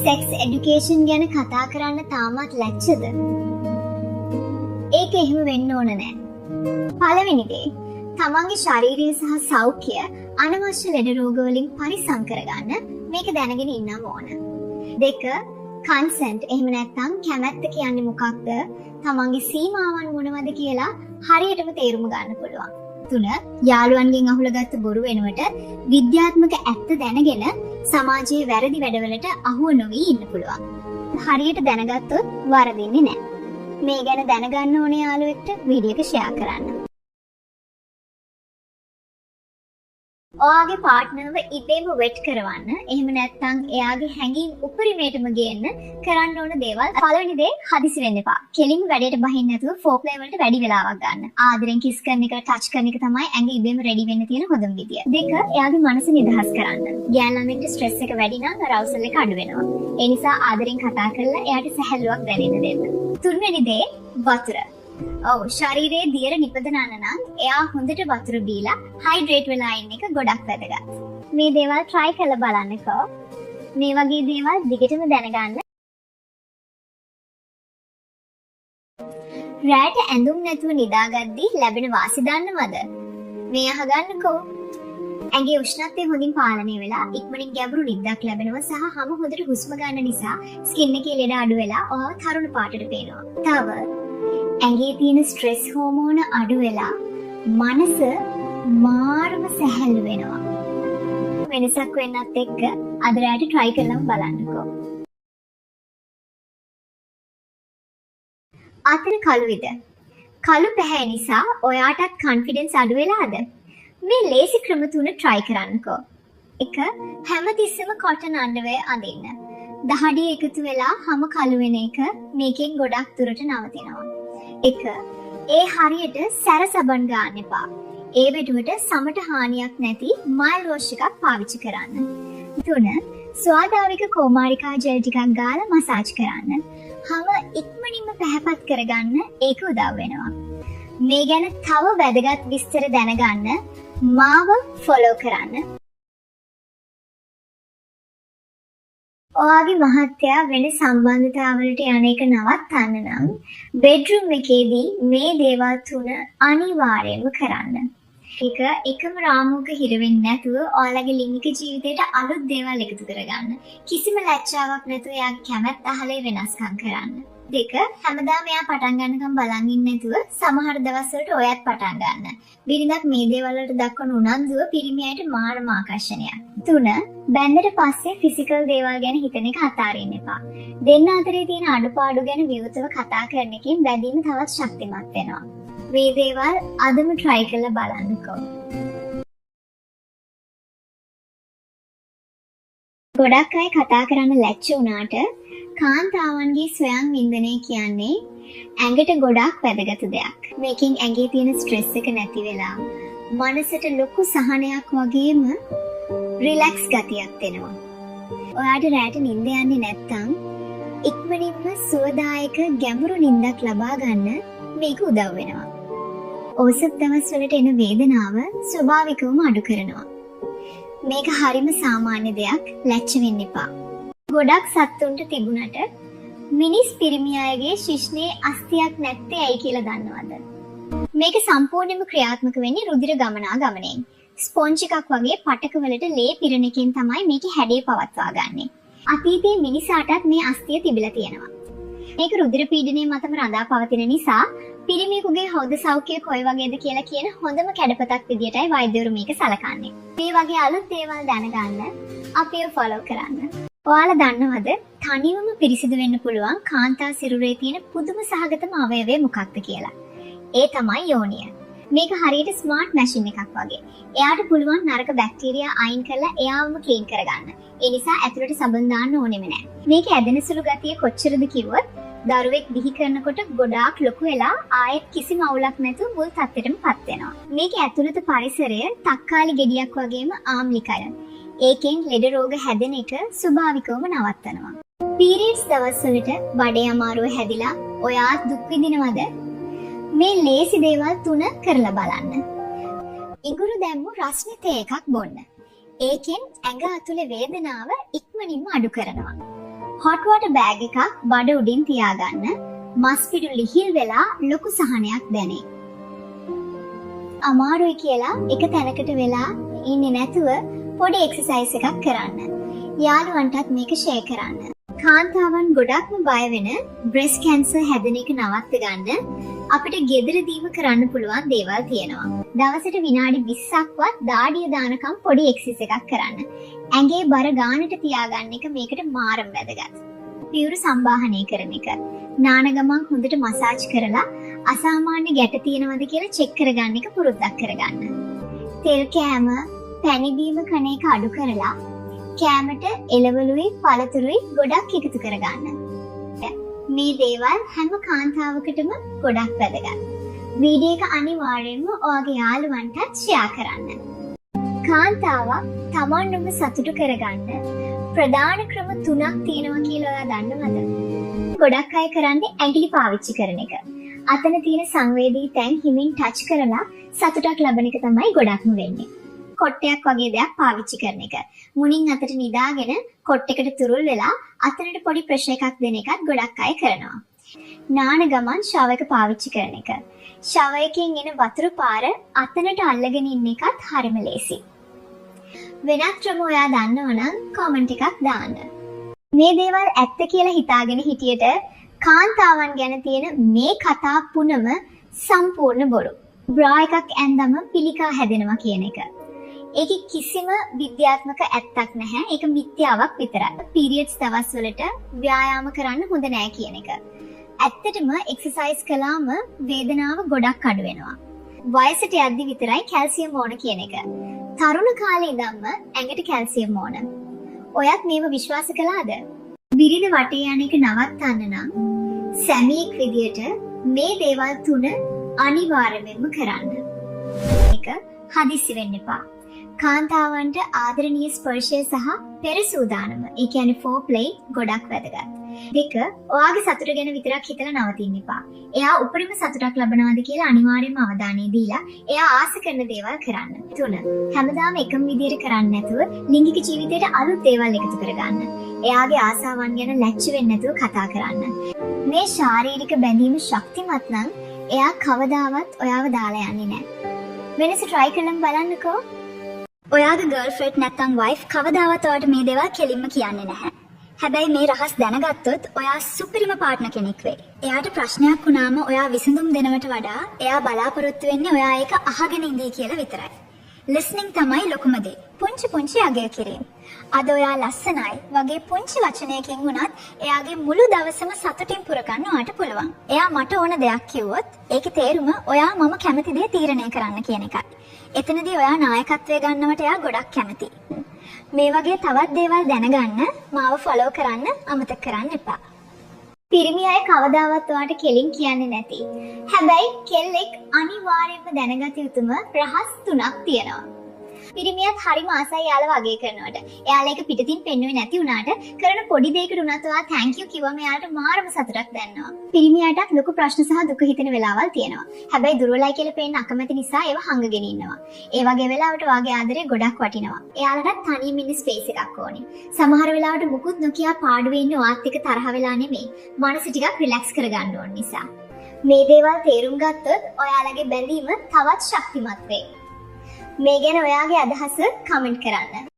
Sex education ගැන කතා කරන්න තාමත් ලැජ්ජද? ඒක එහෙම වෙන්න ඕන නෑ. පළවෙනි දේ, තමන්ගේ ශරීරය සහ සෞඛ්‍ය අනවශ්‍ය ලෙඩ රෝග වලින් පරිස්සම් කරගන්න මේක දැනගෙන ඉන්නම ඕන. දෙක, කන්සෙන්ට් එහෙම නැත්නම් කැමැත්ත කියන්නේ මොකක්ද? තමන්ගේ සීමාවන් මොනවද කියලා හරියටම තේරුම් ගන්න පුළුවන්. 3, යාළුවන්ගෙන් අහුලගත්ත බොරු වෙනුවට විද්‍යාත්මක ඇත්ත දැනගෙන සමාජයේ වැරදි වැඩවලට අහුව නොවී ඉන්න පුළුවන්. හරියට දැනගත්තොත් වරදින්නේ නැහැ. මේ ගැන දැනගන්න ඕනේ යාළුවෙක්ට වීඩියෝ එක ෂෙයා කරන්න. ඔයාගේ පාර්ට්නර්ව ඉබේම වෙට් කරවන්න, එහෙම නැත්නම් එයාගේ හැඟීම් උපරිමයටම ගේන්න කරන්න ඕන දේවල්. පළවෙනි දේ, හදිසි වෙන්න එපා. කෙලින්ම වැඩේට බහින්න නැතුව ෆෝප්ලේ වලට වැඩි වෙලාවක් ගන්න. ආදරෙන් කිස් කරන එක, ටච් කරන එක තමයි ඇඟ ඉබේම රෙඩි වෙන්න තියෙන හොඳම විදිය. දෙක, එයාගේ මනස නිදහස් කරන්න. ගෑන් ළමෙක්ට ස්ට්‍රෙස් එක වැඩි නම් අරවුසල් එක අඩු වෙනවා. ඒ නිසා ආදරෙන් කතා කරලා එයාට සැහැල්ලුවක් දැනෙන්න දෙන්න. තුන්වෙනි දේ, වතුර. ශරීරයේ දියර නිපදනන්න නම් එයා හොඳට වතුර බීලා හයිඩ්‍රේට් වෙලා ඉන්න එක ගොඩක් වැදගත්. මේ දේවල් try කරලා බලන්නකෝ. මේ වගේ දේවල් දිගටම දැනගන්න. රැට ඇඳුම් නැතුව නිදාගද්දී ලැබෙන වාසි දන්නවද? මේ අහගන්නකෝ. ඇඟේ උෂ්ණත්වය හොඳින් පාලනය වෙලා ඉක්මනින් ගැඹුරු නිින්දක් ලැබෙනවා සහ හැම හොඳට හුස්ම ගන්න නිසා ස්කින් එකේ ලෙඩ අඩු වෙලා ඔයාව තරුණ පාටට පේනවා. තව ඇඟේ තියෙන ස්ට්‍රෙස් හෝමෝන අඩු වෙලා මනස මාරම සැහැල්ලු වෙනවා. වෙනසක් වෙන්නත් එක්ක අද රැට try කරලා බලන්නකෝ. අතන කළුවිද? කළු පැහැ නිසා ඔයාටත් confidence අඩු වෙලාද? මේ ලේසි ක්‍රම 3 try කරන්නකෝ. 1. හැමතිස්සෙම cotton underwear අඳින්න. දහඩිය එකතු වෙලා හැම කළු වෙන එක මේකෙන් ගොඩක් දුරට නවතිනවා. 1. ඒ හරියට සැර සබන් ගන්න එපා. ඒ වෙනුවට සමට හානියක් නැති මයිල් වොෂ් එකක් පාවිච්චි කරන්න. 3. ස්වාභාවික කෝමාරිකා ජෙල් ටිකක් ගාලා මසාජ් කරන්න. හැම ඉක්මනින්ම පැහැපත් කරගන්න ඒක උදව් වෙනවා. මේ ගැන තව වැදගත් විස්තර දැනගන්න මාව ෆලෝ කරන්න. ඔයාගේ මහත්තයා වෙන සම්බන්ධතාවලට යන එක නවත්තන්න නම් බෙඩ්රූම් එකේදී මේ දේවල් 3 අනිවාර්යයෙන්ම කරන්න. ඒක එකම රාමුවක හිර වෙන්නේ නැතුව ඔයාලගේ ලිංගික ජීවිතයට අලුත් දේවල් එකතු කරගන්න. කිසිම ලැජ්ජාවක් නැතුව එයාගේ කැමැත්ත අහලේ වෙනස්කම් කරන්න. 2. හැමදාම එයා පටන් ගන්නකම් බලන් ඉන්නේ නැතුව සමහර දවස්වලට ඔයත් පටන් ගන්න. බිරිඳක් මේ දේවල් වලට දක්වන උනන්දුව පිරිමියට මාරම ආකර්ෂණයක්. 3. බැන්දට පස්සේ ෆිසිකල් දේවල් ගැන හිතන එක අතාරින්න එපා. දෙන්න අතරේ තියෙන අඩුපාඩු ගැන විවෘතව කතා කරන එකෙන් බැඳීම තවත් ශක්තිමත් වෙනවා. මේ දේවල් අදම try කරලා බලන්නකෝ. ගොඩක් අය කතා කරන්න ලැජ්ජ වුණාට කාන්තාවන්ගේ ස්වයං වින්දනය කියන්නේ ඇඟට ගොඩක් වැදගත් දෙයක්. මේකෙන් ඇඟේ තියෙන ස්ට්‍රෙස් එක නැති වෙලා මනසට ලොකු සහනයක් වගේම රිලැක්ස් ගතියක් දෙනවා. ඔයාට රැට නිින්ද යන්නේ නැත්නම් ඉක්මනින්ම සුවදායක ගැඹුරු නිින්දක් ලබා ගන්න මේක උදව් වෙනවා. ඕසප් දවස් වලට එන වේදනාව ස්වභාවිකවම අඩු කරනවා. මේක හරිම සාමාන්‍ය දෙයක්, ලැජ්ජ වෙන්න එපා. ගොඩක් සත්තුන්ට තිබුණට මිනිස් පිරිමි අයගේ ශිශ්නයේ අස්තියක් නැත්තේ ඇයි කියලා දන්නවද? මේක සම්පූර්ණයෙන්ම ක්‍රියාත්මක වෙන්නේ රුධිර ගමනාගමනයෙන්. ස්පොන්ජ් එකක් වගේ පටක වලට ලේ පිරෙන එකෙන් තමයි මේක හැඩය පවත්වා ගන්නෙ. අතීතයේ මිනිසාටත් මේ අස්තිය තිබිලා තියෙනවා. මේක රුධිර පීඩනය මතම රඳා පවතින නිසා පිරිමියෙකුගේ හෘද සෞඛ්‍යය කොයි වගේද කියලා කියන හොඳම කැඩපතක් විදියටයි වෛද්‍යවරු මේක සලකන්නේ. මේ වගේ අලුත් දේවල් දැනගන්න අපිව ෆලෝ කරන්න. ඔයාලා දන්නවද තනිවම පිරිසිදු වෙන්න පුළුවන් කාන්තා සිරුරේ තියෙන පුදුම සහගතම අවයවය මොකක්ද කියලා? ඒ තමයි යෝනිය. මේක හරියට ස්මාර්ට් මැෂින් එකක් වගේ. එයාට පුළුවන් නරක බැක්ටීරියා අයින් කරලා එයාවම ක්ලීන් කරගන්න. ඒ නිසා ඇතුළට සබන් දාන්න ඕනෙම නැහැ. මේක ඇදෙන සුළු ගතිය කොච්චරද කිව්වොත් දරුවෙක් බිහි කරනකොට ගොඩාක් ලොකු වෙලා ආයෙත් කිසිම අවුලක් නැතුව මුල් තත්ත්වෙටමපත් වෙනවා. මේක ඇතුළත පරිසරය තක්කාලි ගෙඩියක් වගේම ආම්ලිකයි. ඒකෙන් ලෙඩ රෝග හැදෙන එක ස්වභාවිකවම නවත්තනවා. පීරියඩ්ස් දවස්වලට බඩේ අමාරුව හැදිලා ඔයා දුක් විඳිනවද? මේ ලේසි දේවල් 3 කරලා බලන්න. ඉඟුරු දැම්මු රස්නේ තේ එකක් බොන්න. ඒකෙන් ඇඟ ඇතුලේ වේදනාව ඉක්මනින්ම අඩු කරනවා. hot water bag එකක් බඩ උඩින් තියාගන්න. මස් පිඩු ලිහිල් වෙලා ලොකු සහනයක් දැනේ. අමාරුයි කියලා එක තැනකට වෙලා ඉන්නේ නැතුව පොඩි එක්සර්සයිස් එකක් කරන්න. යාළුවන්ටත් මේක ෂෙයා කරන්න. කාන්තාවන් ගොඩක්ම බය වෙන බ්‍රෙස්ට් කැන්සර් හැදෙන එක නවත්ත ගන්න අපිට ගෙදරදීම කරන්න පුළුවන් දේවල් තියෙනවා. දවසට විනාඩි 20ක්වත් දාඩිය දානකම් පොඩි එක්සර්සයිස් එකක් කරන්න. ඇඟේ බර ගානට තියාගන්න එක මේකට මාරම වැදගත්. පියුරු සම්බාහනය කරන එක. නාන ගමන් හොඳට මසාජ් කරලා අසාමාන්‍ය ගැට තියෙනවද කියලා චෙක් කරගන්න එක පුරුද්දක් කරගන්න. තෙල් කෑම, පැණි බීම කන එක අඩු කරලා කෑමට එළවලුයි පළතුරුයි ගොඩක් එකතු කරගන්න. මේ දේවල් හැම කාන්තාවකටම ගොඩක් වැදගත්. වීඩියෝ එක අනිවාර්යෙන්ම ඔයාගේ යාළුවන්ටත් ෂෙයා කරන්න. කාන්තාවක් තමන්වම සතුටු කරගන්න ප්‍රධාන ක්‍රම 3ක් තියෙනවා කියලා ඔයා දන්නවද? ගොඩක් අය කරන්නේ ඇඟිලි පාවිච්චි කරන එක. අතන තියෙන සංවේදී තැන් හිමින් ටච් කරලා සතුටක් ලබන එක තමයි ගොඩක්ම වෙන්නේ. කොට්ටයක් වගේ දෙයක් පාවිච්චි කරන එක. මුණින් අතට නිදාගෙන කොට්ටෙකට තුරුල් වෙලා අතනට පොඩි ප්‍රෙෂර් එකක් දෙන එකත් ගොඩක් අය කරනවා. නාන ගමන් ෂවර් එක පාවිච්චි කරන එක. ෂවර් එකෙන් එන වතුර පාර අතනට අල්ලගෙන ඉන්න එකත් හරිම ලේසි. වෙනත් ක්‍රම ඔයා දන්නවනම් කමෙන්ට් එකක් දාන්න. මේ දේවල් ඇත්ත කියලා හිතාගෙන හිටියට කාන්තාවන් ගැන තියෙන මේ කතා පුනම සම්පූර්ණ බොරු. බ්‍රා එකක් ඇඳම පිළිකා හැදෙනවා කියන එක. ඒකේ කිසිම විද්‍යාත්මක ඇත්තක් නැහැ. ඒක මිත්‍යාවක් විතරයි. පීරියඩ්ස් දවස් වලට ව්‍යායාම කරන්න හොඳ නෑ කියන එක. ඇත්තටම එක්සර්සයිස් කළාම වේදනාව ගොඩක් අඩු වෙනවා. වයසට යද්දි විතරයි කැල්සියම් ඕන කියන එක. තරුණ කාලේ ඉඳන්ම ඇඟට කැල්සියම් ඕන. ඔයත් මේව විශ්වාස කළාද? බිරිඳ වටේ යන එක නවත්තන්න නම් සැමියෙක් විදියට මේ දේවල් 3 අනිවාර්යයෙන්ම කරන්න. එක හදිස්සි වෙන්න එපා. කාන්තාවන්ට ආදරණීය ස්පර්ශය සහ පෙර සූදානම, ඒ කියන්නේ ෆෝප්ලේ ගොඩක් වැදගත්. 2 ඔයාගේ සතුට ගැන විතරක් හිතලා නවතින්න එපා. එයා උපරිම සතුටක් ලබනවාද කියලා අනිවාර්යයෙන්ම අවධානය දීලා එයා ආස කරන දේවල් කරන්න. 3 හැමදාම එකම විදියට කරන්නේ නැතුව ලිංගික ජීවිතයට අලුත් දේවල් එකතු කරගන්න. එයාගේ ආසාවන් ගැන ලැජ්ජ වෙන්නේ නැතුව කතා කරන්න. මේ ශාරීරික බැඳීම ශක්තිමත් නම් එයා කවදාවත් ඔයාව දාලා යන්නේ නැහැ. වෙනස try කරලා බලන්නකෝ. ඔයාගේ ගර්ල්ෆ්‍රෙන්ඩ් නැත්නම් වයිෆ් කවදාවත් ඔයාට මේ දේවල් කෙලින්ම කියන්නේ නැහැ. හැබැයි මේ රහස් දැනගත්තොත් ඔයා සුපිරිම පාර්ට්නර් කෙනෙක් වෙයි. එයාට ප්‍රශ්නයක් වුණාම ඔයා විසඳුම් දෙනවට වඩා එයා බලාපොරොත්තු වෙන්නේ ඔයා ඒක අහගෙන ඉඳී කියලා විතරයි. ලිස්නින් තමයි ලොකුම දේ. පුංචි අගය කිරීම. අද ඔයා ලස්සනයි වගේ පුංචි වචනයකින් වුණත් එයාගේ මුළු දවසම සතුටින් පුරගන්න ඔයාට පුළුවන්. එයා මට ඕන දෙයක් කිව්වොත් ඒකේ තේරුම ඔයා මම කැමති දේ තීරණය කරන්න කියන එකයි. එතනදී ඔයා නායකත්වය ගන්නවට එයා ගොඩක් කැමති. මේ වගේ තවත් දේවල් දැනගන්න මාව ෆලෝ කරන්න අමතක කරන්න එපා. පිරිමි අය කවදාවත් ඔයාට කෙලින් කියන්නේ නැති. හැබැයි කෙල්ලෙක් අනිවාර්යයෙන්ම දැනගත යුතුම රහස් 3ක් තියෙනවා. පිරිමියත් හරිම ආසයි යාළුව අගය කරනවට. එයාලා ඒක පිටින් පෙන්වුවේ නැති වුණාට කරන පොඩි දෙයකට උනත් ඔයා thank you කිව්වම එයාට මාරම සතුටක් දැනෙනවා. පිරිමියාටත් ලොකු ප්‍රශ්න සහ දුක හිතෙන වෙලාවල් තියෙනවා. හැබැයි දුර්වලයි කියලා පේන්න අකමැති නිසා ඒව හංගගෙන ඉන්නවා. ඒ වගේ වෙලාවට වාගේ ආදරේ ගොඩක් වටිනවා. එයාලට තනියම ඉන්න ස්පේස් එකක් ඕනේ. සමහර වෙලාවට මුකුත් නොකිය පාඩුවේ ඉන්න ඔයාත් එක්ක තරහ වෙලා නෙමෙයි. මනස ටිකක් රිලැක්ස් කරගන්න ඕන නිසා. මේ දේවල් තේරුම් ගත්තොත් ඔයාලගේ බැඳීම තවත් ශක්තිමත් වෙයි. මේ ගැන ඔයාගේ අදහස කමෙන්ට් කරන්න.